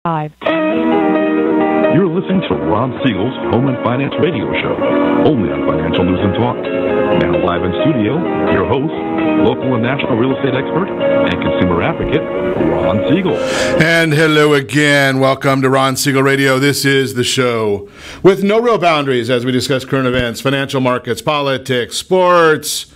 5. You're listening to Ron Siegel's Home and Finance Radio Show, only on Financial News and Talk. Now live in studio, your host, local and national real estate expert and consumer advocate, Ron Siegel. And hello again. Welcome to Ron Siegel Radio. This is the show with no real boundaries as we discuss current events, financial markets, politics, sports,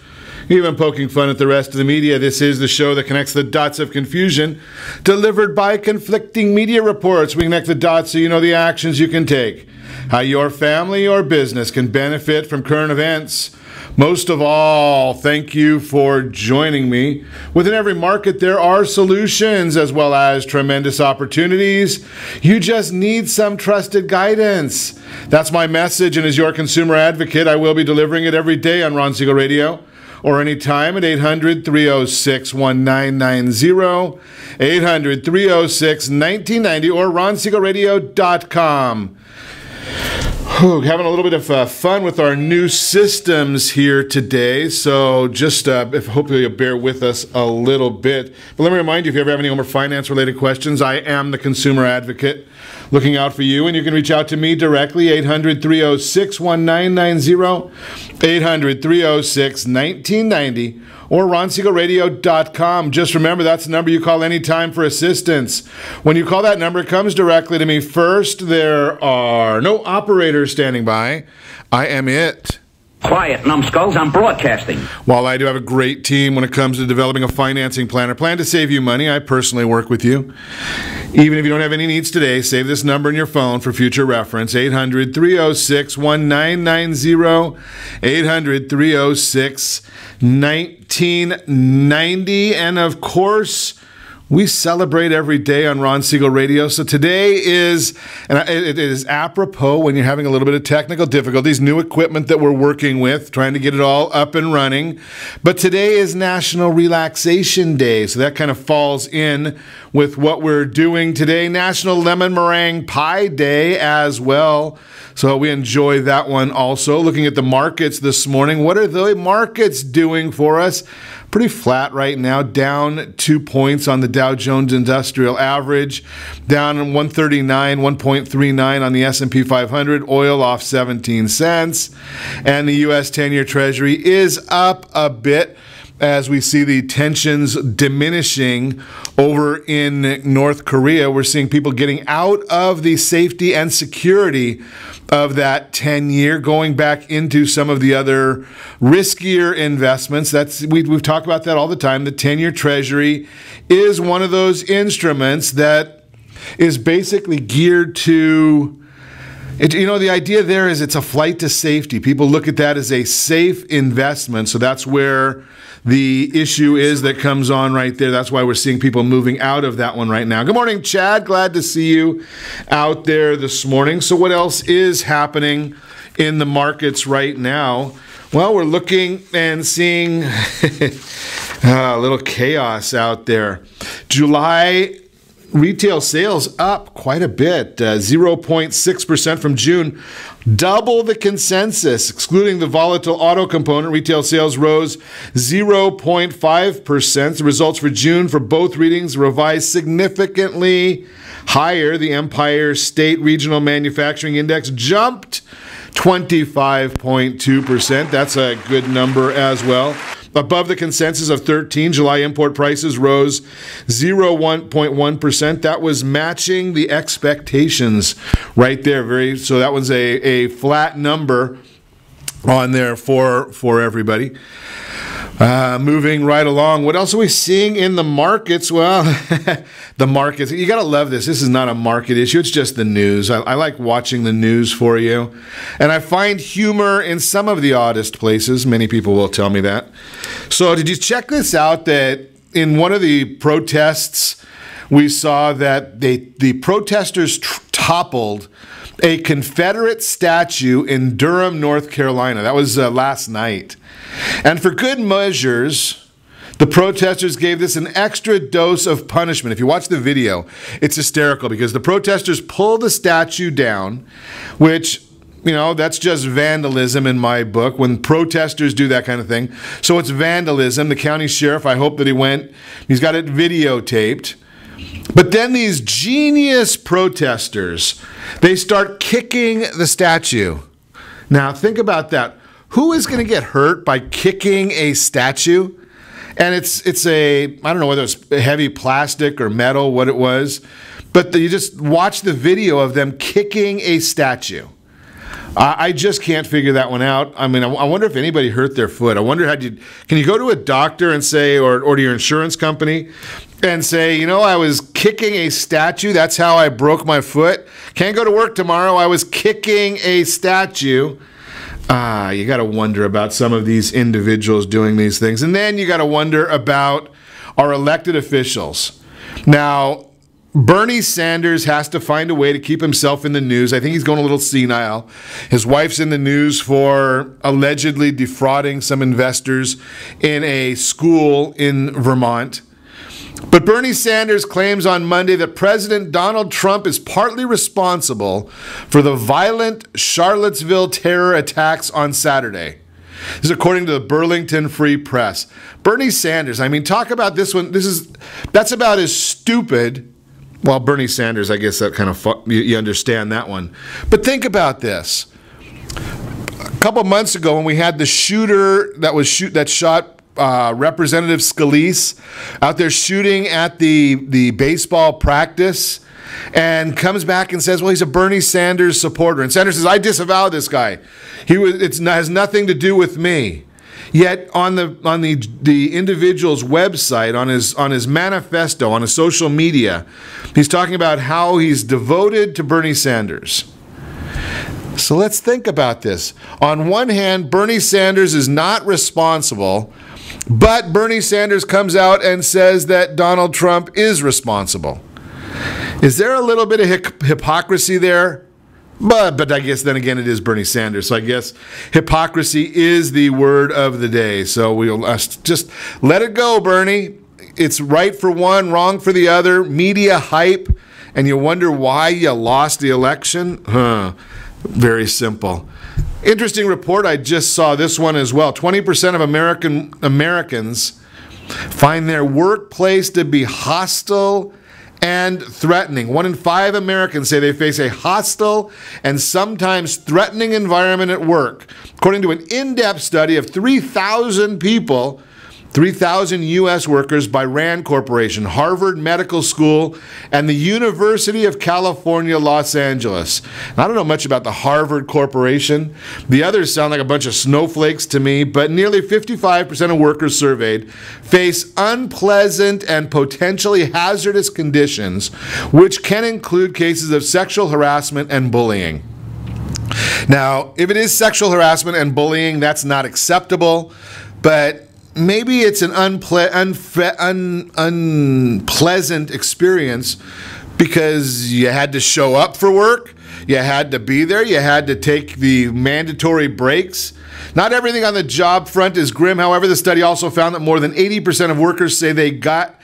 even poking fun at the rest of the media. This is the show that connects the dots of confusion delivered by conflicting media reports. We connect the dots so you know the actions you can take, how your family or business can benefit from current events. Most of all, thank you for joining me. Within every market, there are solutions as well as tremendous opportunities. You just need some trusted guidance. That's my message, and as your consumer advocate, I will be delivering it every day on Ron Siegel Radio, or anytime at 800-306-1990, 800-306-1990, or ronsiegelradio.com. Having a little bit of fun with our new systems here today, so just hopefully you'll bear with us a little bit. But let me remind you, if you ever have any home or finance-related questions, I am the consumer advocate looking out for you, and you can reach out to me directly, 800-306-1990, 800-306-1990, or ronsiegelradio.com. Just remember, that's the number you call anytime for assistance. When you call that number, it comes directly to me first. There are no operators standing by. I am it. Quiet, numbskulls, I'm broadcasting. While I do have a great team when it comes to developing a financing plan or plan to save you money, I personally work with you. Even if you don't have any needs today, save this number in your phone for future reference, 800-306-1990, 800-306-1990. And of course, we celebrate every day on Ron Siegel Radio. So today is, and it is apropos when you're having a little bit of technical difficulties, new equipment that we're working with, trying to get it all up and running. But today is National Relaxation Day, so that kind of falls in with what we're doing today. National Lemon Meringue Pie Day as well. So we enjoy that one also. Looking at the markets this morning, what are the markets doing for us? Pretty flat right now, down 2 points on the Dow Jones Industrial Average, down 139, 1.39 on the S&P 500, oil off 17 cents, and the U.S. 10-year Treasury is up a bit as we see the tensions diminishing over in North Korea. We're seeing people getting out of the safety and security of that 10-year, going back into some of the other riskier investments. We've talked about that all the time. The 10-year Treasury is one of those instruments that is basically geared to, the idea there is it's a flight to safety. People look at that as a safe investment, so that's where the issue is that comes on right there. That's why we're seeing people moving out of that one right now. Good morning, Chad. Glad to see you out there this morning. So what else is happening in the markets right now? Well, we're looking and seeing a little chaos out there. July retail sales up quite a bit, 0.6% from June, double the consensus. Excluding the volatile auto component, retail sales rose 0.5%. The results for June for both readings revised significantly higher. The Empire State Regional Manufacturing Index jumped 25.2%. That's a good number as well. Above the consensus of 13, July import prices rose 0.1%. That was matching the expectations right there. So that was a flat number on there for everybody. Moving right along, what else are we seeing in the markets? Well, the markets, you got to love this. This is not a market issue. It's just the news. I like watching the news for you. And I find humor in some of the oddest places. Many people will tell me that. So did you check this out, that in one of the protests, we saw that the protesters toppled a Confederate statue in Durham, North Carolina. That was last night. And for good measures, the protesters gave this an extra dose of punishment. If you watch the video, it's hysterical because the protesters pulled the statue down, which, that's just vandalism in my book, when protesters do that kind of thing. So it's vandalism. The county sheriff, I hope that he's got it videotaped. But then these genius protesters, they start kicking the statue. Now think about that. Who is going to get hurt by kicking a statue? And it's a, I don't know whether it's heavy plastic or metal, what it was, but you just watch the video of them kicking a statue. I just can't figure that one out. I mean, I wonder if anybody hurt their foot. I wonder can you go to a doctor and say, or to your insurance company and say, you know, I was kicking a statue. That's how I broke my foot. Can't go to work tomorrow. I was kicking a statue. You got to wonder about some of these individuals doing these things. And then you got to wonder about our elected officials. Now, Bernie Sanders has to find a way to keep himself in the news. I think he's going a little senile. His wife's in the news for allegedly defrauding some investors in a school in Vermont. But Bernie Sanders claims on Monday that President Donald Trump is partly responsible for the violent Charlottesville terror attacks on Saturday. This is according to the Burlington Free Press. Bernie Sanders, I mean, talk about this one. That's about as stupid. Well, Bernie Sanders, I guess that kind of, you understand that one. But think about this. A couple months ago when we had the shooter that shot Representative Scalise out there shooting at the baseball practice and comes back and says, well, he's a Bernie Sanders supporter. And Sanders says, I disavow this guy. It has nothing to do with me. Yet on the individual's website, on his manifesto, on his social media, he's talking about how he's devoted to Bernie Sanders. So let's think about this. On one hand, Bernie Sanders is not responsible, but Bernie Sanders comes out and says that Donald Trump is responsible. Is there a little bit of hypocrisy there? But I guess then again it is Bernie Sanders. So I guess hypocrisy is the word of the day. So we'll just let it go, Bernie. It's right for one, wrong for the other. Media hype, and you wonder why you lost the election? Very simple. Interesting report. I just saw this one as well. 20% of Americans find their workplace to be hostile and threatening. 1 in 5 Americans say they face a hostile and sometimes threatening environment at work. According to an in-depth study of 3,000 people, 3,000 U.S. workers by RAND Corporation, Harvard Medical School, and the University of California, Los Angeles. And I don't know much about the Harvard Corporation. The others sound like a bunch of snowflakes to me, but nearly 55% of workers surveyed face unpleasant and potentially hazardous conditions, which can include cases of sexual harassment and bullying. Now, if it is sexual harassment and bullying, that's not acceptable, but maybe it's an unpleasant experience because you had to show up for work, you had to be there, you had to take the mandatory breaks. Not everything on the job front is grim. However, the study also found that more than 80% of workers say they get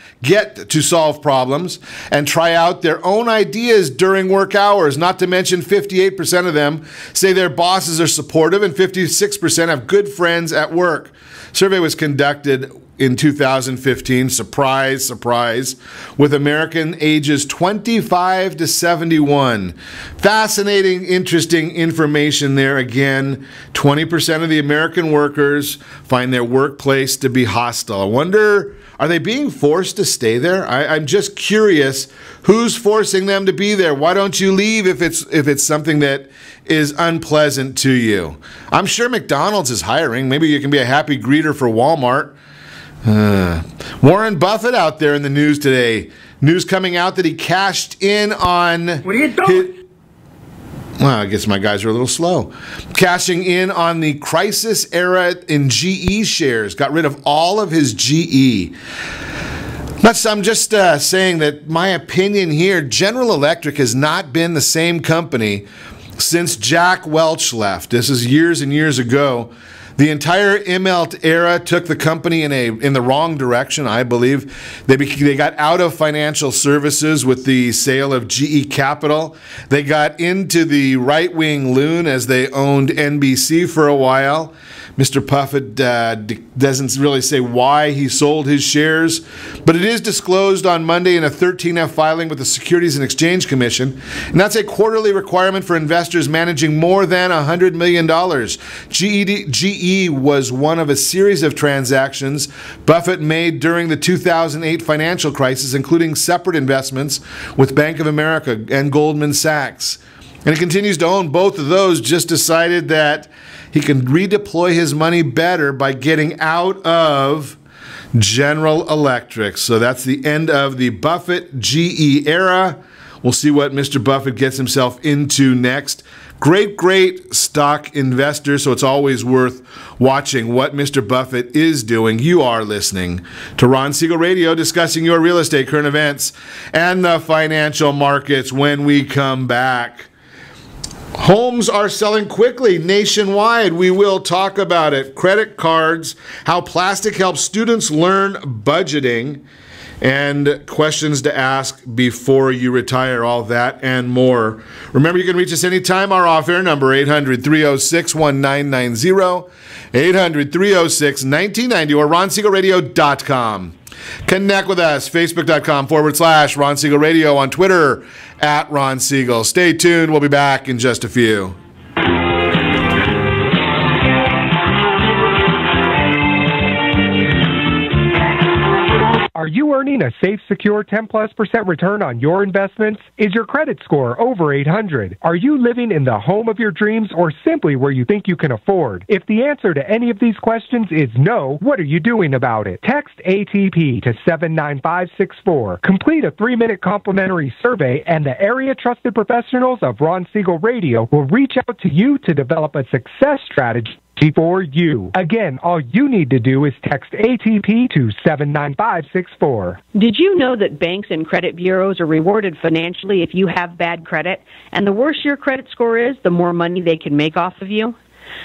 to solve problems and try out their own ideas during work hours. Not to mention 58% of them say their bosses are supportive and 56% have good friends at work. Survey was conducted in 2015, surprise, surprise, with American ages 25 to 71. Fascinating, interesting information there. Again, 20% of the American workers find their workplace to be hostile. I wonder, are they being forced to stay there? I'm just curious, who's forcing them to be there? Why don't you leave if it's something that is unpleasant to you? I'm sure McDonald's is hiring. Maybe you can be a happy greeter for Walmart. Warren Buffett out there in the news today. News coming out that he cashed in on... What are you doing? Well, I guess my guys are a little slow. Cashing in on the crisis era in GE shares. Got rid of all of his GE. I'm just saying that my opinion here, General Electric has not been the same company since Jack Welch left. This is years and years ago. The entire Immelt era took the company in the wrong direction, I believe. They got out of financial services with the sale of GE Capital. They got into the right-wing loon as they owned NBC for a while. Mr. Buffett doesn't really say why he sold his shares, but it is disclosed on Monday in a 13F filing with the Securities and Exchange Commission, and that's a quarterly requirement for investors managing more than $100 million. GE was one of a series of transactions Buffett made during the 2008 financial crisis, including separate investments with Bank of America and Goldman Sachs. And he continues to own both of those, just decided that he can redeploy his money better by getting out of General Electric. So that's the end of the Buffett-GE era. We'll see what Mr. Buffett gets himself into next. Great stock investor, so it's always worth watching what Mr. Buffett is doing. You are listening to Ron Siegel Radio, discussing your real estate, current events, and the financial markets. When we come back, homes are selling quickly nationwide. We will talk about it. Credit cards, how plastic helps students learn budgeting, and questions to ask before you retire. All that and more. Remember, you can reach us anytime. Our off-air number, 800-306-1990, 800-306-1990, or RonSiegelRadio.com. Connect with us, Facebook.com/Ron Siegel Radio, on Twitter @Ron Siegel. Stay tuned. We'll be back in just a few. Are you earning a safe, secure 10+% return on your investments? Is your credit score over 800? Are you living in the home of your dreams or simply where you think you can afford? If the answer to any of these questions is no, what are you doing about it? Text ATP to 79564. Complete a 3-minute complimentary survey, and the area trusted professionals of Ron Siegel Radio will reach out to you to develop a success strategy for you. Again, all you need to do is text ATP to 79564. Did you know that banks and credit bureaus are rewarded financially if you have bad credit? And the worse your credit score is, the more money they can make off of you?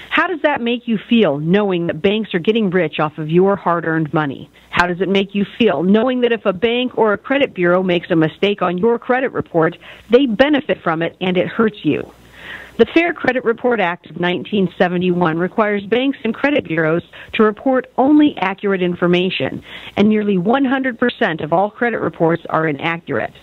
How does that make you feel, knowing that banks are getting rich off of your hard-earned money? How does it make you feel, knowing that if a bank or a credit bureau makes a mistake on your credit report, they benefit from it and it hurts you? The Fair Credit Report Act of 1971 requires banks and credit bureaus to report only accurate information, and nearly 100% of all credit reports are inaccurate.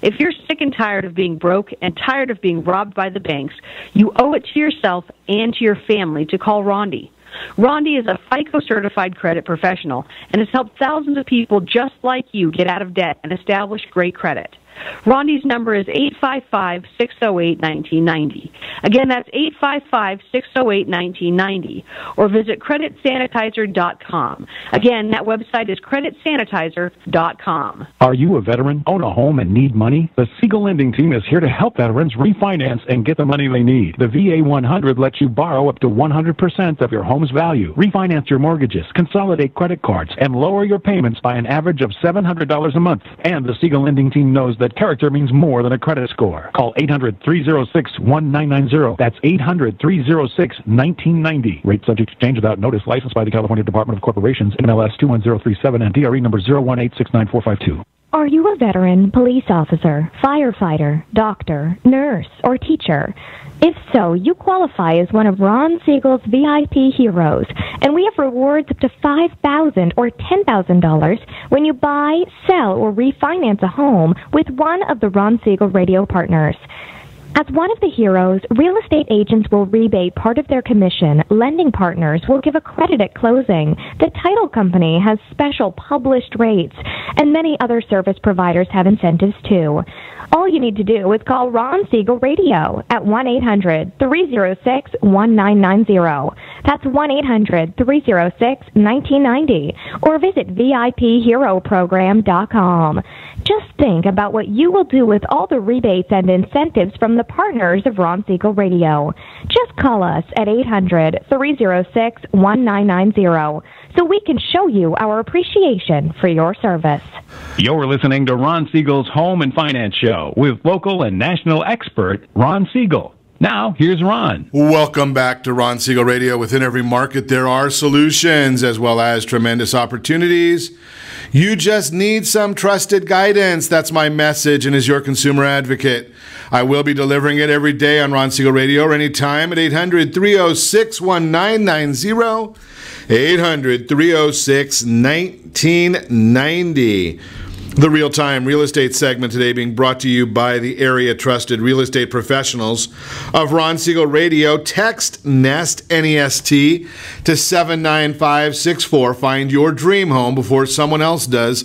If you're sick and tired of being broke and tired of being robbed by the banks, you owe it to yourself and to your family to call Rondi. Rondi is a FICO-certified credit professional and has helped thousands of people just like you get out of debt and establish great credit. Rondi's number is 855-608-1990. Again, that's 855-608-1990. Or visit creditsanitizer.com. Again, that website is creditsanitizer.com. Are you a veteran, own a home, and need money? The Siegel Lending Team is here to help veterans refinance and get the money they need. The VA 100 lets you borrow up to 100% of your home's value, refinance your mortgages, consolidate credit cards, and lower your payments by an average of $700 a month. And the Siegel Lending Team knows that character means more than a credit score. Call 800-306-1990. That's 800-306-1990. Rate subject to change without notice. Licensed by the California Department of Corporations, NMLS 21037, and DRE number 018694452. Are you a veteran, police officer, firefighter, doctor, nurse, or teacher? If so, you qualify as one of Ron Siegel's VIP heroes, and we have rewards up to $5,000 or $10,000 when you buy, sell, or refinance a home with one of the Ron Siegel radio partners. As one of the heroes, real estate agents will rebate part of their commission. Lending partners will give a credit at closing. The title company has special published rates, and many other service providers have incentives too. All you need to do is call Ron Siegel Radio at 1-800-306-1990. That's 1-800-306-1990. Or visit VIPHeroProgram.com. Just think about what you will do with all the rebates and incentives from the partners of Ron Siegel Radio. Just call us at 800-306-1990 so we can show you our appreciation for your service. You're listening to Ron Siegel's Home and Finance Show with local and national expert Ron Siegel. Now, here's Ron. Welcome back to Ron Siegel Radio. Within every market, there are solutions as well as tremendous opportunities. You just need some trusted guidance. That's my message, and as your consumer advocate, I will be delivering it every day on Ron Siegel Radio or anytime at 800-306-1990, 800-306-1990. The real-time real estate segment today being brought to you by the area trusted real estate professionals of Ron Siegel Radio. Text NEST, N-E-S-T, to 79564. Find your dream home before someone else does.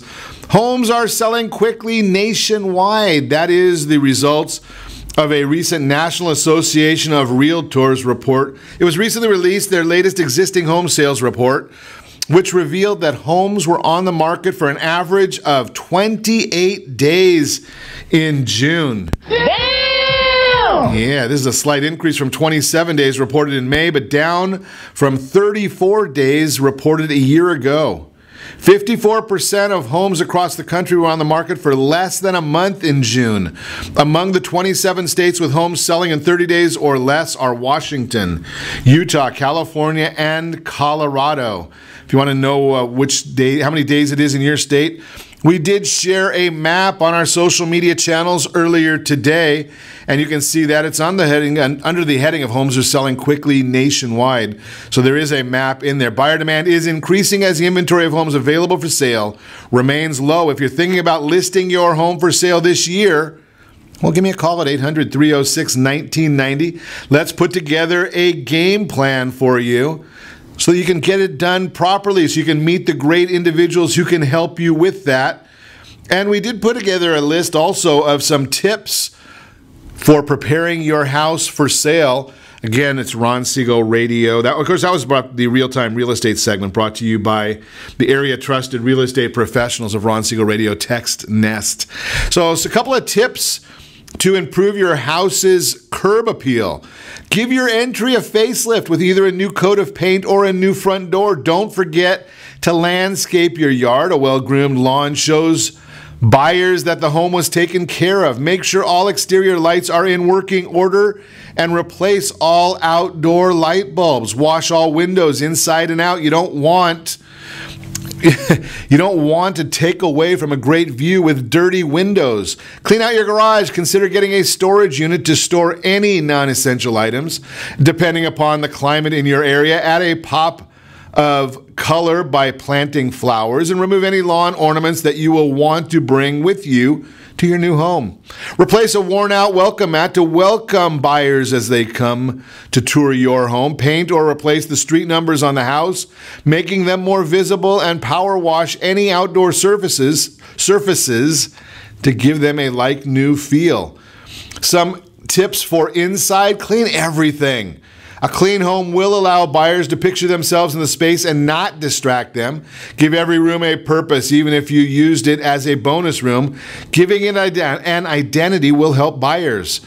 Homes are selling quickly nationwide. That is the results of a recent National Association of Realtors report. It was recently released, their latest existing home sales report, which revealed that homes were on the market for an average of 28 days in June. Damn! Yeah, this is a slight increase from 27 days reported in May, but down from 34 days reported a year ago. 54% of homes across the country were on the market for less than a month in June. Among the 27 states with homes selling in 30 days or less are Washington, Utah, California, and Colorado. If you want to know which day, how many days it is in your state, we did share a map on our social media channels earlier today, and you can see that it's on the heading, under the heading of homes are selling quickly nationwide. So there is a map in there. Buyer demand is increasing as the inventory of homes available for sale remains low. If you're thinking about listing your home for sale this year, well, give me a call at 800-306-1990. Let's put together a game plan for you, so you can get it done properly, so you can meet the great individuals who can help you with that. And we did put together a list also of some tips for preparing your house for sale. Again, it's Ron Siegel Radio. That, of course, that was the real-time real estate segment brought to you by the area trusted real estate professionals of Ron Siegel Radio. Text NEST. So it's a couple of tips to improve your house's curb appeal. Give your entry a facelift with either a new coat of paint or a new front door. Don't forget to landscape your yard. A well-groomed lawn shows buyers that the home was taken care of. Make sure all exterior lights are in working order and replace all outdoor light bulbs. Wash all windows inside and out. You don't want to take away from a great view with dirty windows. Clean out your garage. Consider getting a storage unit to store any non-essential items. Depending upon the climate in your area, add a pop of color by planting flowers and remove any lawn ornaments that you will want to bring with you to your new home. Replace a worn-out welcome mat to welcome buyers as they come to tour your home. Paint or replace the street numbers on the house, making them more visible, and power wash any outdoor surfaces to give them a like-new feel. Some tips for inside: clean everything. A clean home will allow buyers to picture themselves in the space and not distract them. Give every room a purpose, even if you used it as a bonus room. Giving it an identity will help buyers.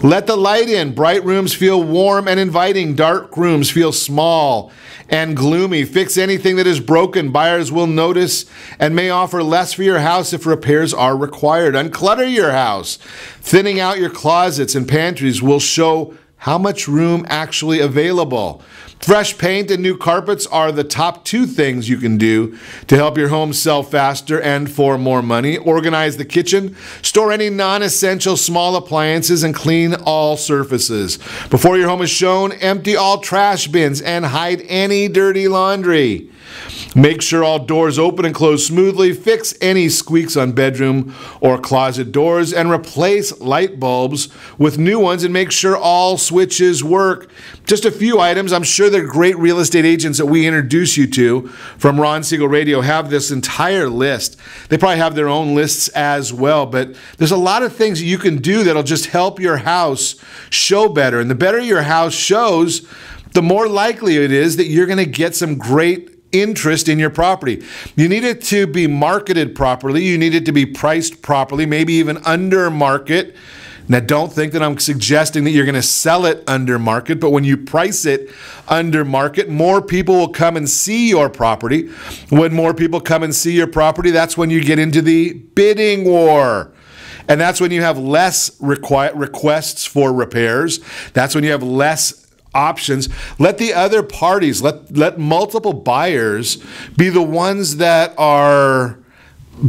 Let the light in. Bright rooms feel warm and inviting. Dark rooms feel small and gloomy. Fix anything that is broken. Buyers will notice and may offer less for your house if repairs are required. Unclutter your house. Thinning out your closets and pantries will show how much room actually available. Fresh paint and new carpets are the top two things you can do to help your home sell faster and for more money. Organize the kitchen, store any non-essential small appliances, and clean all surfaces. Before your home is shown, empty all trash bins and hide any dirty laundry. Make sure all doors open and close smoothly. Fix any squeaks on bedroom or closet doors and replace light bulbs with new ones, and make sure all switches work. Just a few items. I'm sure the great real estate agents that we introduce you to from Ron Siegel Radio have this entire list. They probably have their own lists as well, but there's a lot of things you can do that'll just help your house show better. And the better your house shows, the more likely it is that you're going to get some great interest in your property. You need it to be marketed properly. You need it to be priced properly, maybe even under market. Now, don't think that I'm suggesting that you're going to sell it under market, but when you price it under market, more people will come and see your property. When more people come and see your property, that's when you get into the bidding war. And that's when you have less requests for repairs. That's when you have less options. Let the other parties, let multiple buyers be the ones that are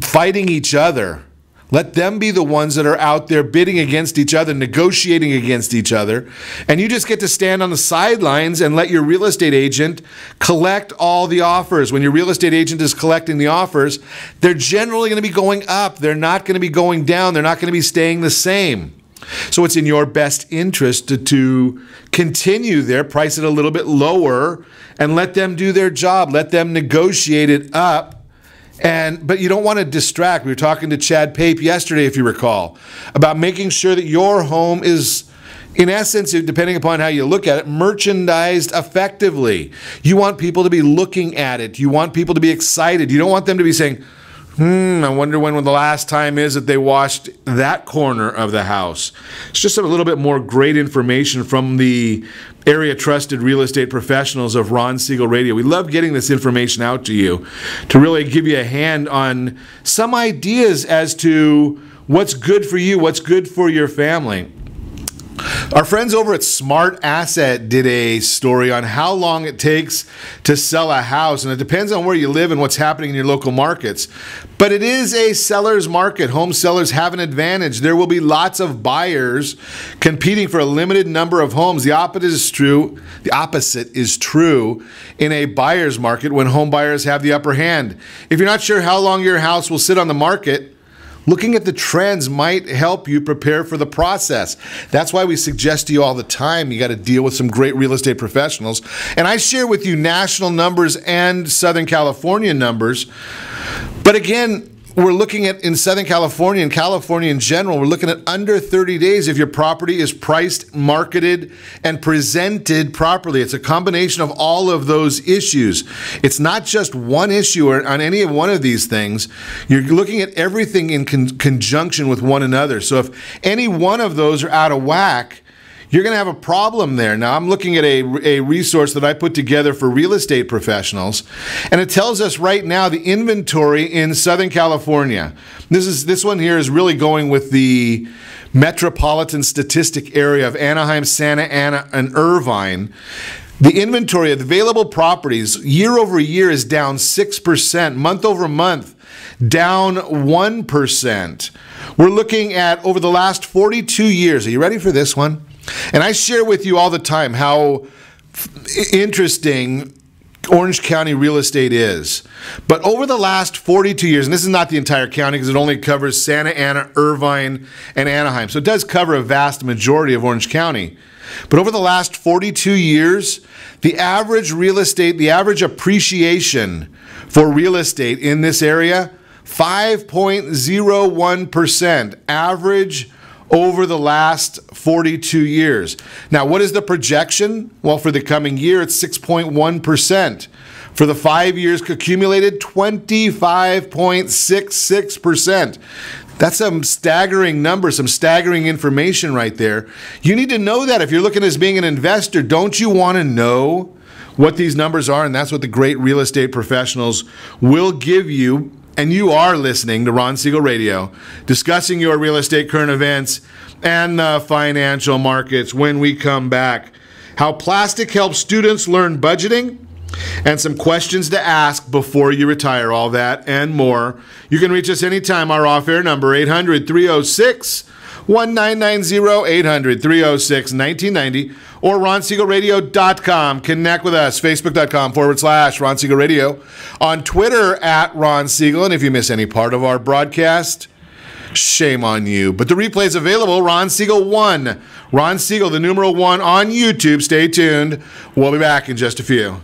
fighting each other. Let them be the ones that are out there bidding against each other, negotiating against each other. And you just get to stand on the sidelines and let your real estate agent collect all the offers. When your real estate agent is collecting the offers, they're generally going to be going up. They're not going to be going down. They're not going to be staying the same. So it's in your best interest to continue there, price it a little bit lower, and let them do their job. Let them negotiate it up. But you don't want to distract. We were talking to Chad Pape yesterday, if you recall, about making sure that your home is, in essence, depending upon how you look at it, merchandised effectively. You want people to be looking at it. You want people to be excited. You don't want them to be saying, I wonder when the last time is that they washed that corner of the house. It's just a little bit more great information from the area trusted real estate professionals of Ron Siegel Radio. We love getting this information out to you to really give you a hand on some ideas as to what's good for you, what's good for your family. Our friends over at Smart Asset did a story on how long it takes to sell a house, and it depends on where you live and what's happening in your local markets. But it is a seller's market. Home sellers have an advantage. There will be lots of buyers competing for a limited number of homes. The opposite is true in a buyer's market when home buyers have the upper hand. If you're not sure how long your house will sit on the market, looking at the trends might help you prepare for the process. That's why we suggest to you all the time, you got to deal with some great real estate professionals. And I share with you national numbers and Southern California numbers. But again, we're looking at, in Southern California and California in general, we're looking at under 30 days if your property is priced, marketed, and presented properly. It's a combination of all of those issues. It's not just one issue on any of one of these things. You're looking at everything in conjunction with one another. So if any one of those are out of whack, you're going to have a problem there. Now, I'm looking at a resource that I put together for real estate professionals, and it tells us right now the inventory in Southern California. This one here is really going with the metropolitan statistic area of Anaheim, Santa Ana, and Irvine. The inventory of available properties year over year is down 6%, month over month down 1%. We're looking at over the last 42 years. Are you ready for this one? And I share with you all the time how interesting Orange County real estate is. But over the last 42 years, and this is not the entire county because it only covers Santa Ana, Irvine, and Anaheim. So it does cover a vast majority of Orange County. But over the last 42 years, the average appreciation for real estate in this area, 5.01% average over the last 42 years. Now, what is the projection? Well, for the coming year, it's 6.1%. For the 5 years accumulated, 25.66%. That's some staggering numbers, some staggering information right there. You need to know that if you're looking as being an investor. Don't you want to know what these numbers are? And that's what the great real estate professionals will give you. And you are listening to Ron Siegel Radio, discussing your real estate current events and the financial markets. When we come back, how plastic helps students learn budgeting and some questions to ask before you retire. All that and more. You can reach us anytime. Our off-air number, 800-306-1990, 800-306-1990, or RonSiegelRadio.com. Connect with us, Facebook.com/Ron Siegel Radio, on Twitter @Ron Siegel. And if you miss any part of our broadcast, shame on you. But the replay is available, Ron Siegel 1. Ron Siegel, the numeral 1 on YouTube. Stay tuned. We'll be back in just a few.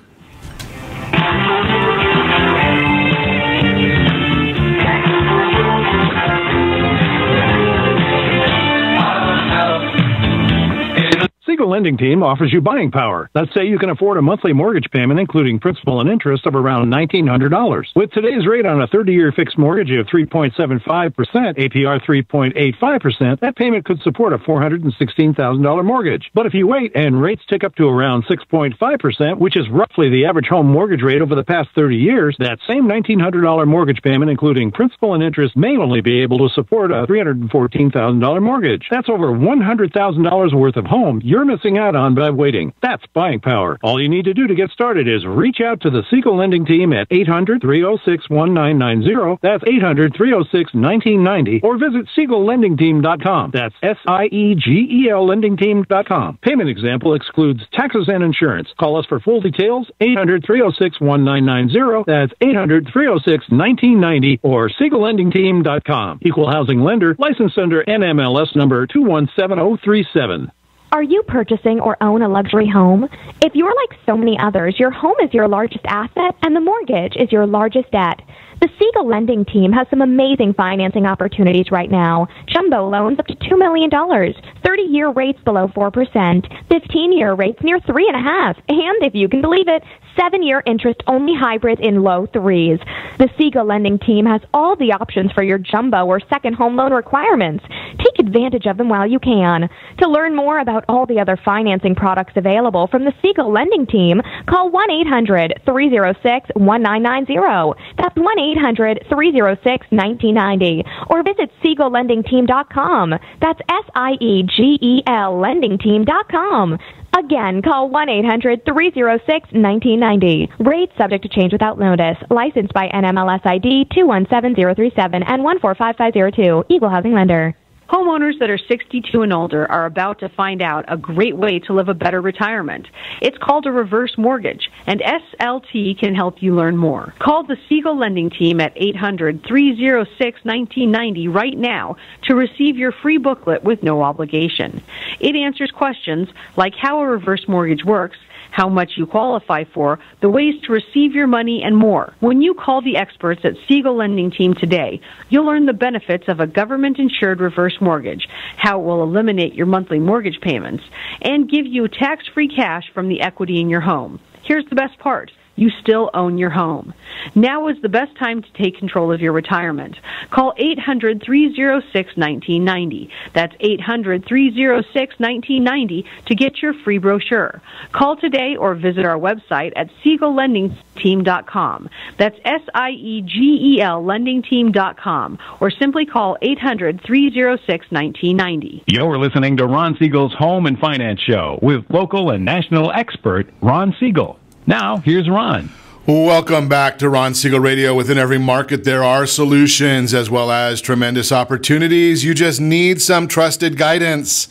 Siegel Lending Team offers you buying power. Let's say you can afford a monthly mortgage payment, including principal and interest, of around $1,900. With today's rate on a 30-year fixed mortgage of 3.75%, APR 3.85%, that payment could support a $416,000 mortgage. But if you wait and rates tick up to around 6.5%, which is roughly the average home mortgage rate over the past 30 years, that same $1,900 mortgage payment, including principal and interest, may only be able to support a $314,000 mortgage. That's over $100,000 worth of home you're missing out on by waiting. That's buying power. All you need to do to get started is reach out to the Siegel Lending Team at 800-306-1990. That's 800-306-1990. Or visit SiegelLendingTeam.com. That's SIEGEL LendingTeam.com. Payment example excludes taxes and insurance. Call us for full details. 800-306-1990. That's 800-306-1990 or SiegelLendingTeam.com. Equal housing lender, licensed under NMLS number 217037. Are you purchasing or own a luxury home? If you're like so many others, your home is your largest asset and the mortgage is your largest debt. The Siegel Lending Team has some amazing financing opportunities right now. Jumbo loans up to $2 million, 30-year rates below 4%, 15-year rates near 3.5%, and if you can believe it, 7-year interest-only hybrids in low 3s. The Siegel Lending Team has all the options for your jumbo or second home loan requirements. Take advantage of them while you can. To learn more about all the other financing products available from the Siegel Lending Team, call 1-800-306-1990. That's 1-800-306-1990. Or visit SiegelLendingTeam.com. That's SIEGEL LendingTeam.com. Again, call 1-800-306-1990. Rates subject to change without notice. Licensed by NMLS ID 217037 and 145502. Equal housing lender. Homeowners that are 62 and older are about to find out a great way to live a better retirement. It's called a reverse mortgage, and SLT can help you learn more. Call the Siegel Lending Team at 800-306-1990 right now to receive your free booklet with no obligation. It answers questions like how a reverse mortgage works, how much you qualify for, the ways to receive your money, and more. When you call the experts at Siegel Lending Team today, you'll learn the benefits of a government-insured reverse mortgage, how it will eliminate your monthly mortgage payments, and give you tax-free cash from the equity in your home. Here's the best part. You still own your home. Now is the best time to take control of your retirement. Call 800-306-1990. That's 800-306-1990 to get your free brochure. Call today or visit our website at SiegelLendingTeam.com. That's SIEGEL LendingTeam.com. Or simply call 800-306-1990. You're listening to Ron Siegel's Home and Finance Show with local and national expert Ron Siegel. Now, here's Ron. Welcome back to Ron Siegel Radio. Within every market, there are solutions as well as tremendous opportunities. You just need some trusted guidance.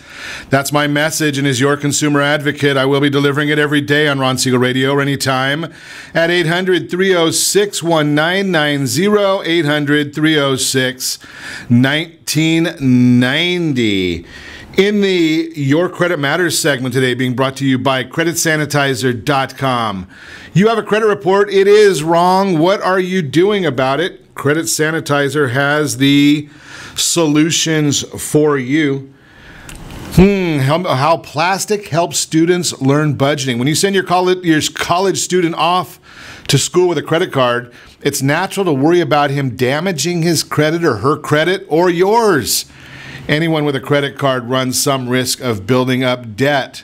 That's my message, and as your consumer advocate, I will be delivering it every day on Ron Siegel Radio or anytime at 800-306-1990, 800-306-1990. In the Your Credit Matters segment today, being brought to you by CreditSanitizer.com. You have a credit report. It is wrong. What are you doing about it? Credit Sanitizer has the solutions for you. How plastic helps students learn budgeting. When you send your college student off to school with a credit card, it's natural to worry about him damaging his credit or her credit or yours. Anyone with a credit card runs some risk of building up debt.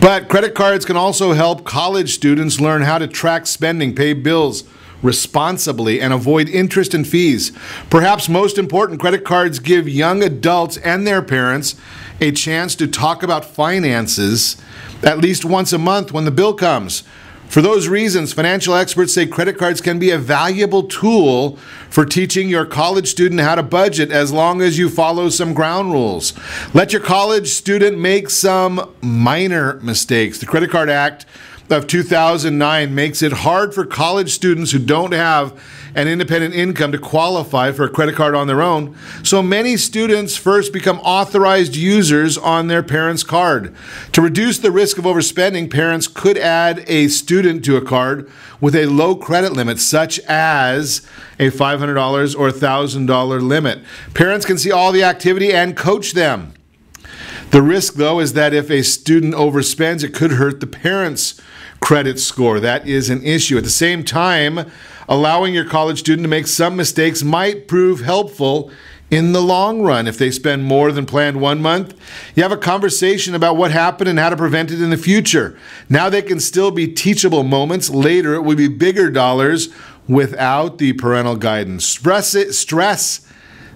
But credit cards can also help college students learn how to track spending, pay bills responsibly, and avoid interest and fees. Perhaps most important, credit cards give young adults and their parents a chance to talk about finances at least once a month when the bill comes. For those reasons, financial experts say credit cards can be a valuable tool for teaching your college student how to budget as long as you follow some ground rules. Let your college student make some minor mistakes. The Credit Card Act of 2009 makes it hard for college students who don't have an independent income to qualify for a credit card on their own. So many students first become authorized users on their parents' card. To reduce the risk of overspending, parents could add a student to a card with a low credit limit, such as a $500 or $1,000 limit. Parents can see all the activity and coach them. The risk, though, is that if a student overspends, it could hurt the parents' credit score. That is an issue. At the same time, allowing your college student to make some mistakes might prove helpful in the long run. If they spend more than planned 1 month, you have a conversation about what happened and how to prevent it in the future. Now they can still be teachable moments. Later, it will be bigger dollars without the parental guidance. Stress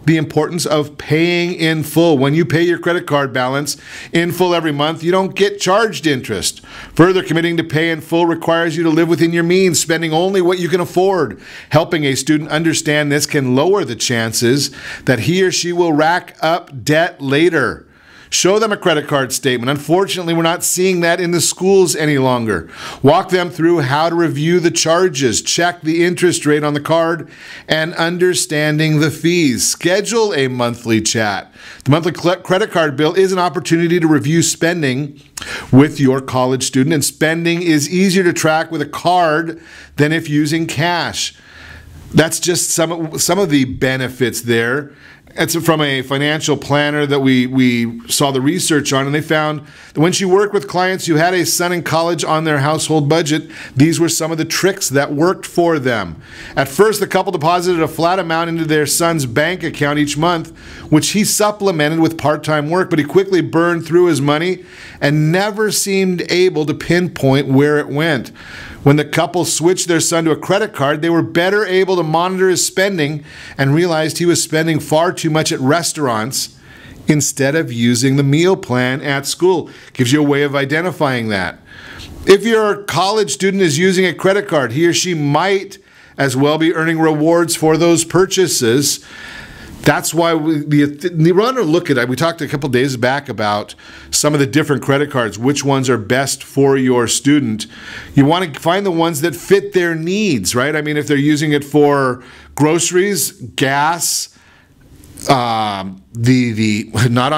the importance of paying in full. When you pay your credit card balance in full every month, you don't get charged interest. Further, committing to pay in full requires you to live within your means, spending only what you can afford. Helping a student understand this can lower the chances that he or she will rack up debt later. Show them a credit card statement. Unfortunately, we're not seeing that in the schools any longer. Walk them through how to review the charges, check the interest rate on the card, and understanding the fees. Schedule a monthly chat. The monthly credit card bill is an opportunity to review spending with your college student, and spending is easier to track with a card than if using cash. That's just some of the benefits there. It's from a financial planner that we saw the research on, and they found that when she worked with clients who had a son in college on their household budget, these were some of the tricks that worked for them. At first, the couple deposited a flat amount into their son's bank account each month, which he supplemented with part-time work, but he quickly burned through his money and never seemed able to pinpoint where it went. When the couple switched their son to a credit card, they were better able to monitor his spending and realized he was spending far too much at restaurants instead of using the meal plan at school. Gives you a way of identifying that. If your college student is using a credit card, he or she might as well be earning rewards for those purchases. That's why we want to look at it. We talked a couple days back about some of the different credit cards, which ones are best for your student. You want to find the ones that fit their needs, right? I mean, if they're using it for groceries, gas, not on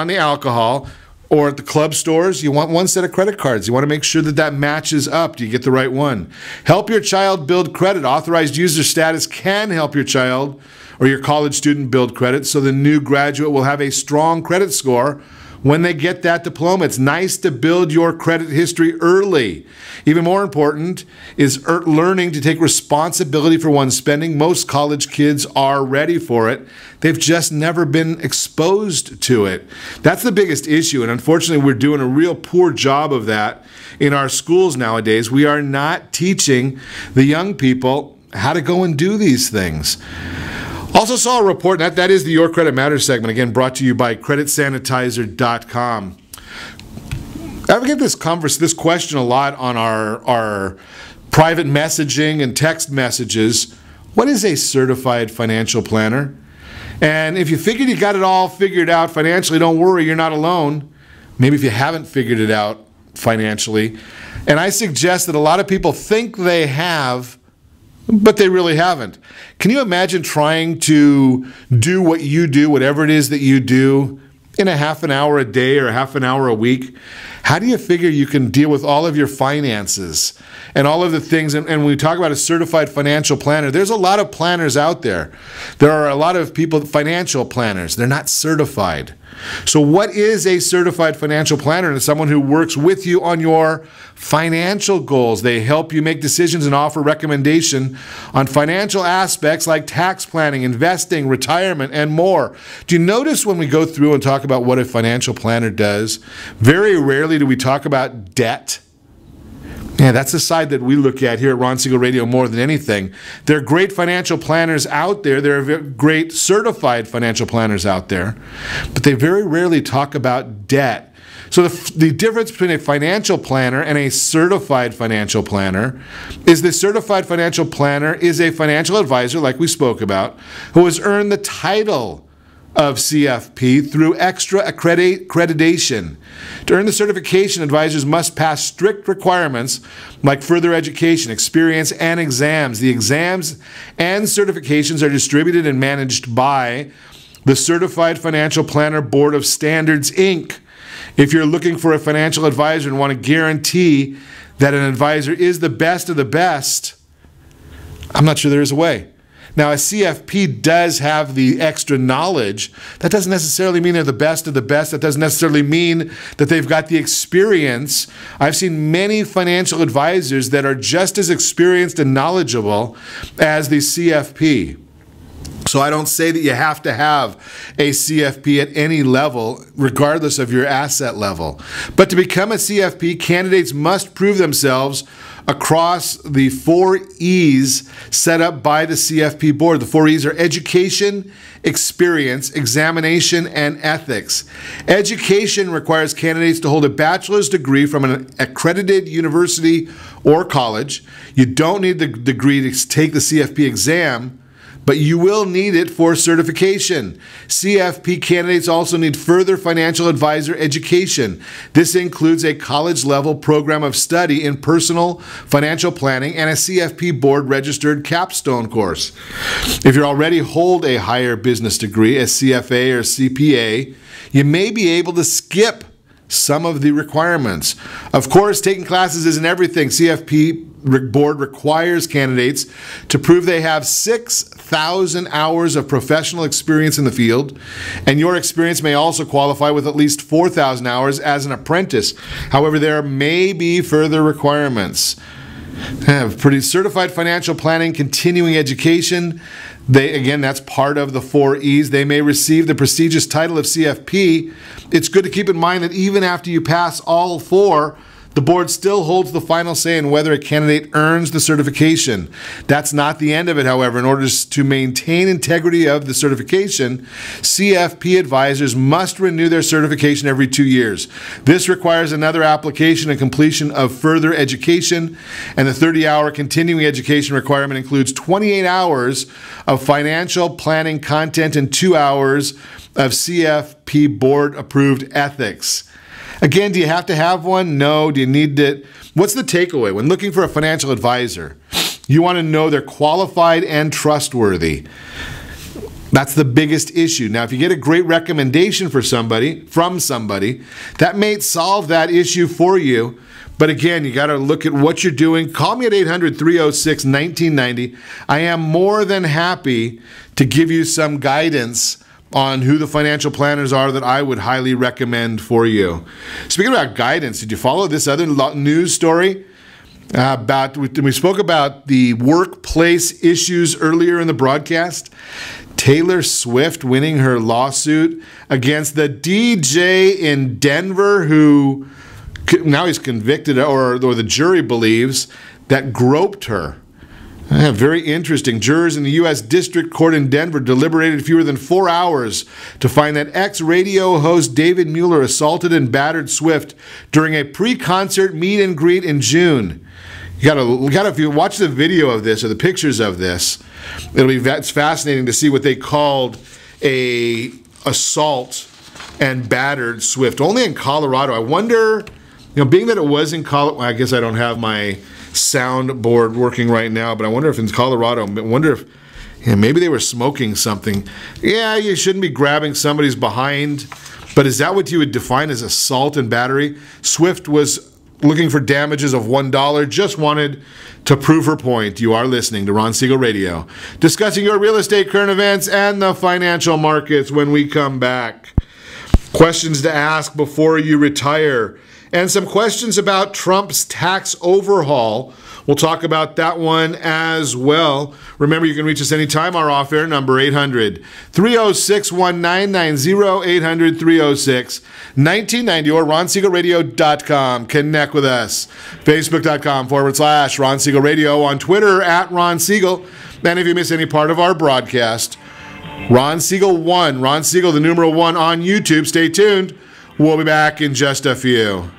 the alcohol, or at the club stores, you want one set of credit cards. You want to make sure that that matches up. Do you get the right one? Help your child build credit. Authorized user status can help your child or your college student build credit so the new graduate will have a strong credit score when they get that diploma. It's nice to build your credit history early. Even more important is learning to take responsibility for one's spending. Most college kids are ready for it. They've just never been exposed to it. That's the biggest issue, and unfortunately we're doing a real poor job of that in our schools nowadays. We are not teaching the young people how to go and do these things. Also saw a report, that is the Your Credit Matters segment, again brought to you by creditsanitizer.com. I get this question a lot on our private messaging and text messages. What is a certified financial planner? And if you figured you got it all figured out financially, don't worry, you're not alone. Maybe if you haven't figured it out financially. And I suggest that a lot of people think they have, but they really haven't. Can you imagine trying to do what you do, whatever it is that you do, in a half an hour a day or a half an hour a week? How do you figure you can deal with all of your finances and all of the things? And when we talk about a certified financial planner, there's a lot of planners out there. There are a lot of people, financial planners, they're not certified. So what is a certified financial planner? It's someone who works with you on your financial goals. They help you make decisions and offer recommendation on financial aspects like tax planning, investing, retirement, and more. Do you notice when we go through and talk about what a financial planner does, very rarely do we talk about debt? Yeah, that's the side that we look at here at Ron Siegel Radio more than anything. There are great financial planners out there. There are great certified financial planners out there, but they very rarely talk about debt. So the difference between a financial planner and a certified financial planner is the certified financial planner is a financial advisor, like we spoke about, who has earned the title of CFP through extra accreditation. To earn the certification, advisors must pass strict requirements like further education, experience, and exams. The exams and certifications are distributed and managed by the Certified Financial Planner Board of Standards, Inc. If you're looking for a financial advisor and want to guarantee that an advisor is the best of the best, I'm not sure there is a way. Now, a CFP does have the extra knowledge. That doesn't necessarily mean they're the best of the best. That doesn't necessarily mean that they've got the experience. I've seen many financial advisors that are just as experienced and knowledgeable as the CFP. So I don't say that you have to have a CFP at any level, regardless of your asset level. But to become a CFP, candidates must prove themselves across the 4 E's set up by the CFP board. The 4 E's are education, experience, examination, and ethics. Education requires candidates to hold a bachelor's degree from an accredited university or college. You don't need the degree to take the CFP exam, but you will need it for certification. CFP candidates also need further financial advisor education. This includes a college-level program of study in personal financial planning and a CFP board-registered capstone course. If you already hold a higher business degree, a CFA or CPA, you may be able to skip some of the requirements. Of course, taking classes isn't everything. CFP board requires candidates to prove they have 6,000 hours of professional experience in the field, and your experience may also qualify with at least 4,000 hours as an apprentice. However, there may be further requirements. Have pretty certified financial planning, continuing education. Again, that's part of the 4 E's. They may receive the prestigious title of CFP. It's good to keep in mind that even after you pass all 4, the board still holds the final say in whether a candidate earns the certification. That's not the end of it, however. In order to maintain integrity of the certification, CFP advisors must renew their certification every 2 years. This requires another application and completion of further education, and the 30-hour continuing education requirement includes 28 hours of financial planning content and 2 hours of CFP board-approved ethics. Again, do you have to have one? No. Do you need it? What's the takeaway? When looking for a financial advisor, you want to know they're qualified and trustworthy. That's the biggest issue. Now, if you get a great recommendation from somebody, that may solve that issue for you. But again, you got to look at what you're doing. Call me at 800-306-1990. I am more than happy to give you some guidance on who the financial planners are that I would highly recommend for you. Speaking about guidance, did you follow this other news story? We spoke about the workplace issues earlier in the broadcast. Taylor Swift winning her lawsuit against the DJ in Denver who now he's convicted, or the jury believes, that groped her. Very interesting. Jurors in the U.S. District Court in Denver deliberated fewer than 4 hours to find that ex-radio host David Mueller assaulted and battered Swift during a pre-concert meet and greet in June. If you watch the video of this or the pictures of this, it's fascinating to see what they called a assault and battered Swift. Only in Colorado. I wonder, being that it was in Colorado, I guess I don't have my soundboard working right now, but I wonder if in Colorado, maybe they were smoking something. Yeah, you shouldn't be grabbing somebody's behind, but is that what you would define as assault and battery? Swift was looking for damages of $1, just wanted to prove her point. You are listening to Ron Siegel Radio, discussing your real estate, current events, and the financial markets. When we come back, questions to ask before you retire, and some questions about Trump's tax overhaul. We'll talk about that one as well. Remember, you can reach us anytime. Our off-air number, 800-306-1990, 800-306-1990, or ronsiegelradio.com. Connect with us. Facebook.com/Ron Siegel Radio. On Twitter, @Ron Siegel. And if you miss any part of our broadcast, Ron Siegel 1, Ron Siegel, the numeral 1 on YouTube. Stay tuned. We'll be back in just a few.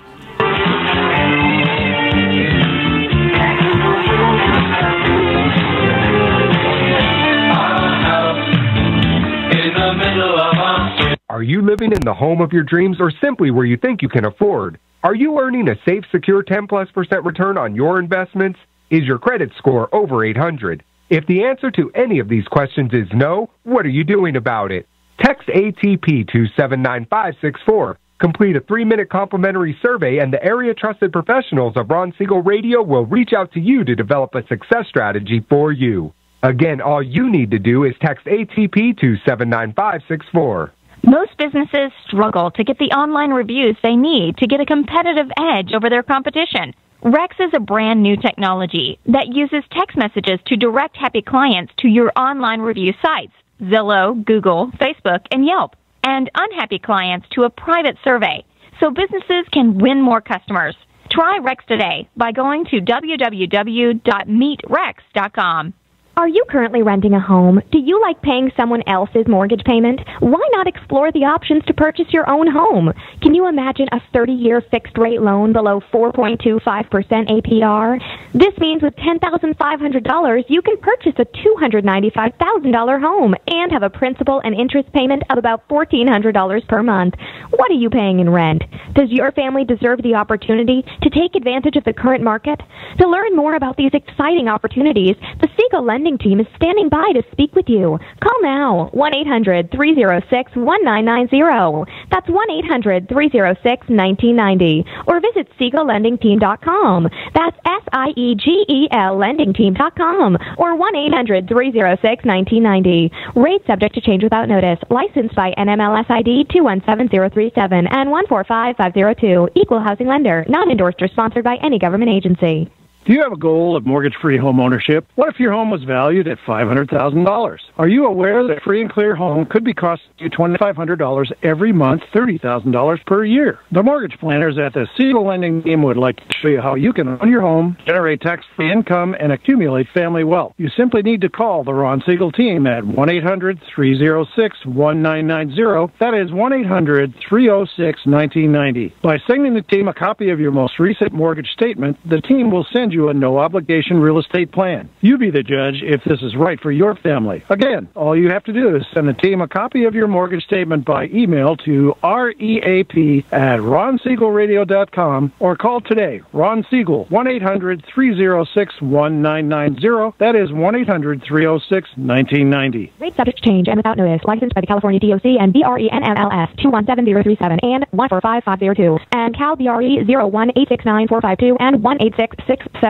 Are you living in the home of your dreams or simply where you think you can afford? Are you earning a safe, secure 10+% return on your investments? Is your credit score over 800? If the answer to any of these questions is no, what are you doing about it? Text ATP to 79564. Complete a 3-minute complimentary survey, and the area trusted professionals of Ron Siegel Radio will reach out to you to develop a success strategy for you. Again, all you need to do is text ATP to 79564. Most businesses struggle to get the online reviews they need to get a competitive edge over their competition. Rex is a brand new technology that uses text messages to direct happy clients to your online review sites, Zillow, Google, Facebook, and Yelp, and unhappy clients to a private survey, so businesses can win more customers. Try Rex today by going to www.meetrex.com. Are you currently renting a home? Do you like paying someone else's mortgage payment? Why not explore the options to purchase your own home? Can you imagine a 30-year fixed-rate loan below 4.25% APR? This means with $10,500, you can purchase a $295,000 home and have a principal and interest payment of about $1,400 per month. What are you paying in rent? Does your family deserve the opportunity to take advantage of the current market? To learn more about these exciting opportunities, the Siegel Lending Team is standing by to speak with you. Call now, 1-800-306-1990. That's 1-800-306-1990. Or visit SiegelLendingTeam.com. That's SIEGEL LendingTeam.com. Or 1-800-306-1990. Rate subject to change without notice. Licensed by NMLS ID 217037 and 145502. Equal housing lender. Not endorsed or sponsored by any government agency. Do you have a goal of mortgage-free home ownership? What if your home was valued at $500,000? Are you aware that free and clear home could be costing you $2,500 every month, $30,000 per year? The mortgage planners at the Siegel Lending Team would like to show you how you can own your home, generate tax-free income, and accumulate family wealth. You simply need to call the Ron Siegel Team at 1-800-306-1990. That is 1-800-306-1990. By sending the team a copy of your most recent mortgage statement, the team will send you a no-obligation real estate plan. You be the judge if this is right for your family. Again, all you have to do is send the team a copy of your mortgage statement by email to reap@ronsiegelradio.com or call today. Ron Siegel, 1-800-306-1990. That is 1-800-306-1990. Rate subject to change and without notice. Licensed by the California DOC and BRENMLS 217037 and 145502 and Cal BRE 0186945 and 1866775.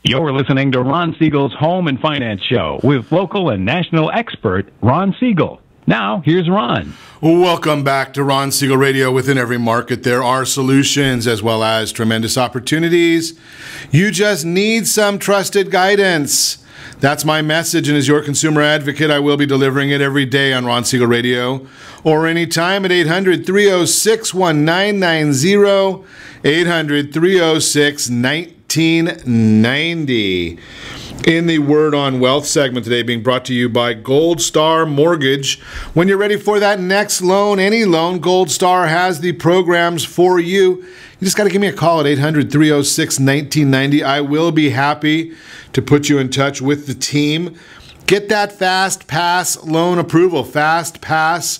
You're listening to Ron Siegel's Home and Finance Show with local and national expert Ron Siegel. Now, here's Ron. Welcome back to Ron Siegel Radio. Within every market, there are solutions as well as tremendous opportunities. You just need some trusted guidance. That's my message, and as your consumer advocate, I will be delivering it every day on Ron Siegel Radio or anytime at 800-306-1990, 800-306-1990. In the Word on Wealth segment today, being brought to you by Gold Star Mortgage. When you're ready for that next loan, any loan, Gold Star has the programs for you. You just got to give me a call at 800-306-1990. I will be happy to put you in touch with the team. Get that Fast Pass loan approval. Fast Pass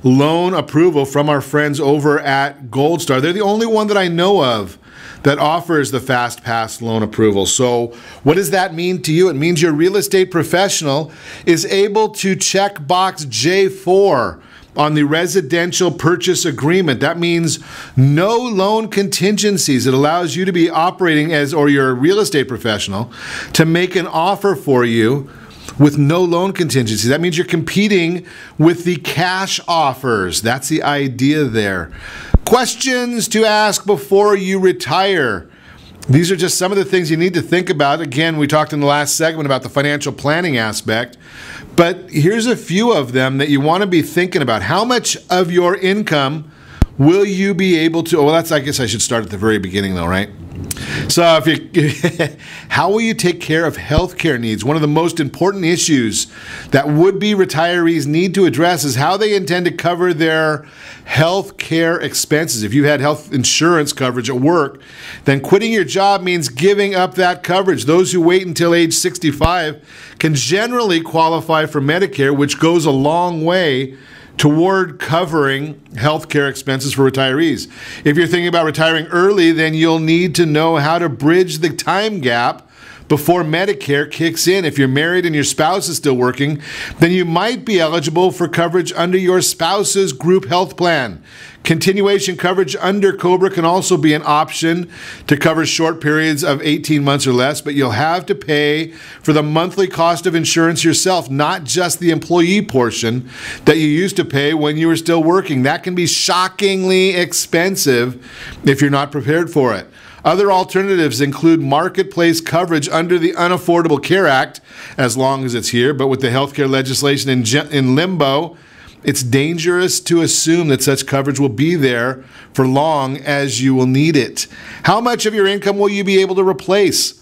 loan approval from our friends over at Gold Star. They're the only one that I know of that offers the Fast Pass loan approval. So what does that mean to you? It means your real estate professional is able to check box J4 on the residential purchase agreement. That means no loan contingencies. It allows you to be operating as, or your real estate professional, to make an offer for you with no loan contingency. That means you're competing with the cash offers. That's the idea there. Questions to ask before you retire. These are just some of the things you need to think about. Again, we talked in the last segment about the financial planning aspect, but here's a few of them that you want to be thinking about. How much of your income will you be able to, well, I guess I should start at the very beginning though, right? So how will you take care of health care needs? One of the most important issues that would-be retirees need to address is how they intend to cover their health care expenses. If you had health insurance coverage at work, then quitting your job means giving up that coverage. Those who wait until age 65 can generally qualify for Medicare, which goes a long way toward covering health care expenses for retirees. If you're thinking about retiring early, then you'll need to know how to bridge the time gap before Medicare kicks in. If you're married and your spouse is still working, then you might be eligible for coverage under your spouse's group health plan. Continuation coverage under COBRA can also be an option to cover short periods of 18 months or less, but you'll have to pay for the monthly cost of insurance yourself, not just the employee portion that you used to pay when you were still working. That can be shockingly expensive if you're not prepared for it. Other alternatives include marketplace coverage under the Unaffordable Care Act, as long as it's here, but with the healthcare legislation in limbo, it's dangerous to assume that such coverage will be there for long as you will need it. How much of your income will you be able to replace?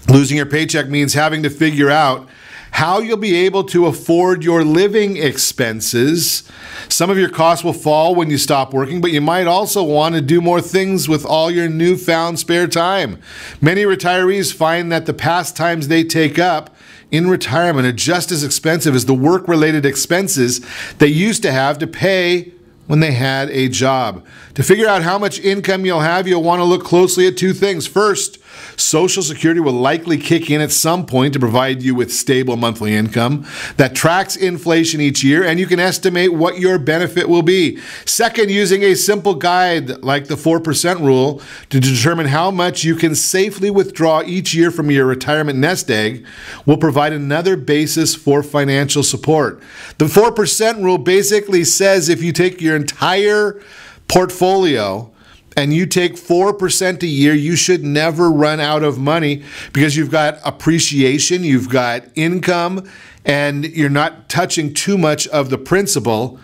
Losing your paycheck means having to figure out how you'll be able to afford your living expenses. Some of your costs will fall when you stop working, but you might also want to do more things with all your newfound spare time. Many retirees find that the pastimes they take up in retirement are just as expensive as the work-related expenses they used to have to pay when they had a job. To figure out how much income you'll have, you'll want to look closely at two things. First, Social Security will likely kick in at some point to provide you with stable monthly income that tracks inflation each year, and you can estimate what your benefit will be. Second, using a simple guide like the 4% rule to determine how much you can safely withdraw each year from your retirement nest egg will provide another basis for financial support. The 4% rule basically says if you take your entire portfolio and you take 4% a year, you should never run out of money because you've got appreciation, you've got income, and you're not touching too much of the principal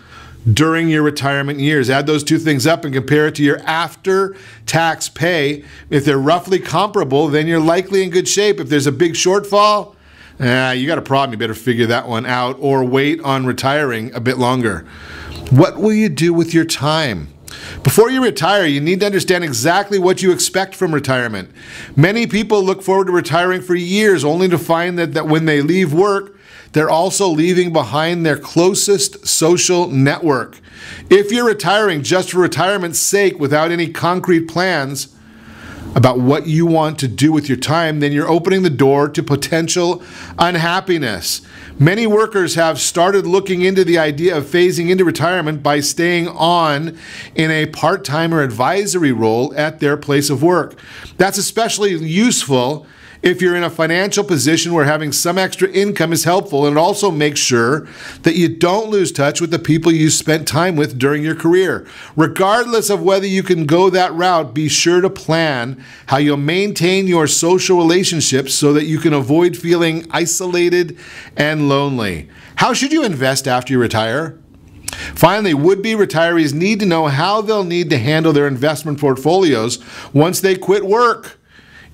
during your retirement years. Add those two things up and compare it to your after-tax pay. If they're roughly comparable, then you're likely in good shape. If there's a big shortfall, you got a problem. You better figure that one out or wait on retiring a bit longer. What will you do with your time? Before you retire, you need to understand exactly what you expect from retirement. Many people look forward to retiring for years only to find that when they leave work, they're also leaving behind their closest social network. If you're retiring just for retirement's sake without any concrete plans about what you want to do with your time, then you're opening the door to potential unhappiness. Many workers have started looking into the idea of phasing into retirement by staying on in a part-time or advisory role at their place of work. That's especially useful if you're in a financial position where having some extra income is helpful, and it also makes sure that you don't lose touch with the people you spent time with during your career. Regardless of whether you can go that route, be sure to plan how you'll maintain your social relationships so that you can avoid feeling isolated and lonely. How should you invest after you retire? Finally, would-be retirees need to know how they'll need to handle their investment portfolios once they quit work.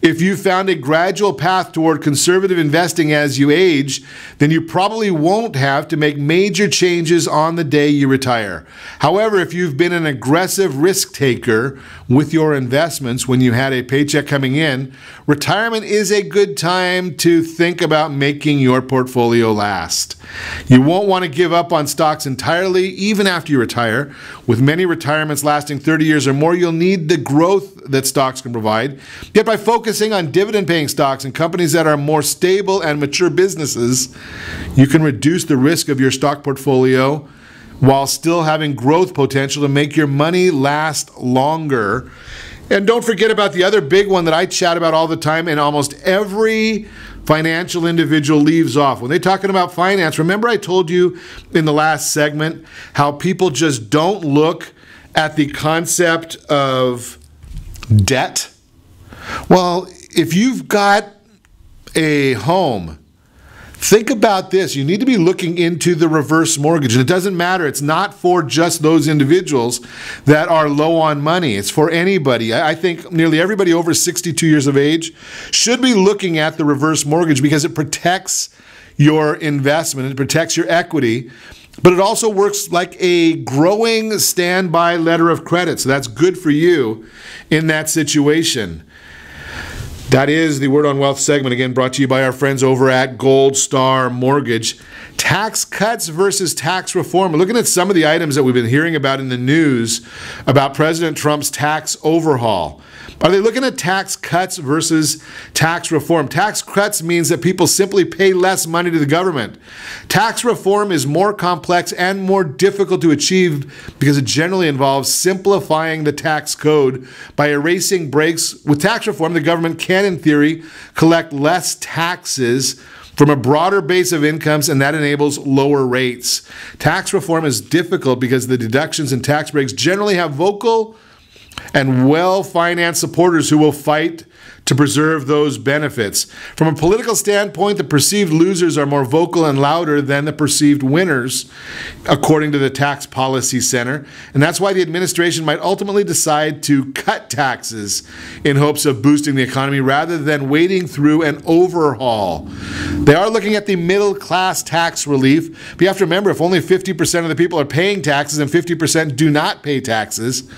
If you found a gradual path toward conservative investing as you age, then you probably won't have to make major changes on the day you retire. However, if you've been an aggressive risk taker with your investments when you had a paycheck coming in, retirement is a good time to think about making your portfolio last. You won't want to give up on stocks entirely, even after you retire. With many retirements lasting 30 years or more, you'll need the growth that stocks can provide. Yet by focusing on dividend-paying stocks and companies that are more stable and mature businesses, you can reduce the risk of your stock portfolio while still having growth potential to make your money last longer. And don't forget about the other big one that I chat about all the time, and almost every financial individual leaves off. When they're talking about finance, remember I told you in the last segment how people just don't look at the concept of debt? Well, if you've got a home, think about this. You need to be looking into the reverse mortgage. And it doesn't matter. It's not for just those individuals that are low on money. It's for anybody. I think nearly everybody over 62 years of age should be looking at the reverse mortgage because it protects your investment. It protects your equity. But it also works like a growing standby letter of credit. So that's good for you in that situation. That is the Word on Wealth segment, again brought to you by our friends over at Gold Star Mortgage. Tax cuts versus tax reform. We're looking at some of the items that we've been hearing about in the news about President Trump's tax overhaul. Are they looking at tax cuts versus tax reform? Tax cuts means that people simply pay less money to the government. Tax reform is more complex and more difficult to achieve because it generally involves simplifying the tax code by erasing breaks. With tax reform, the government can, in theory, collect less taxes from a broader base of incomes, and that enables lower rates. Tax reform is difficult because the deductions and tax breaks generally have vocal and well-financed supporters who will fight to preserve those benefits. From a political standpoint, the perceived losers are more vocal and louder than the perceived winners, according to the Tax Policy Center. And that's why the administration might ultimately decide to cut taxes in hopes of boosting the economy rather than wading through an overhaul. They are looking at the middle-class tax relief, but you have to remember, if only 50% of the people are paying taxes and 50% do not pay taxes,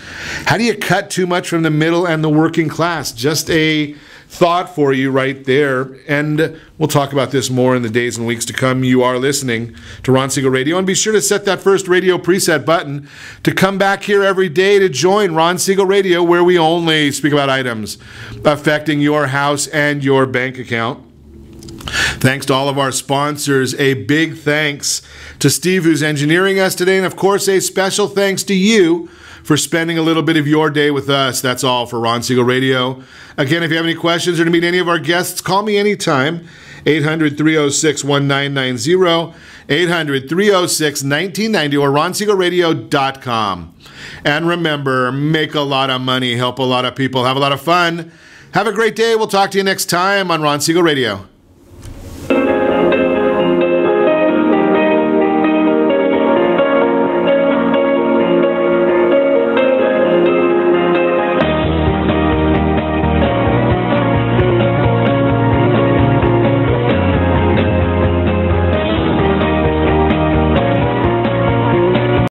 how do you cut too much from the middle and the working class? Just a thought for you right there, and we'll talk about this more in the days and weeks to come. You are listening to Ron Siegel Radio, and be sure to set that first radio preset button to come back here every day to join Ron Siegel Radio, where we only speak about items affecting your house and your bank account. Thanks to all of our sponsors. A big thanks to Steve, who's engineering us today, and of course a special thanks to you for spending a little bit of your day with us. That's all for Ron Siegel Radio. Again, if you have any questions or to meet any of our guests, call me anytime. 800-306-1990, 800-306-1990, or ronsiegelradio.com. And remember, make a lot of money, help a lot of people, have a lot of fun. Have a great day. We'll talk to you next time on Ron Siegel Radio.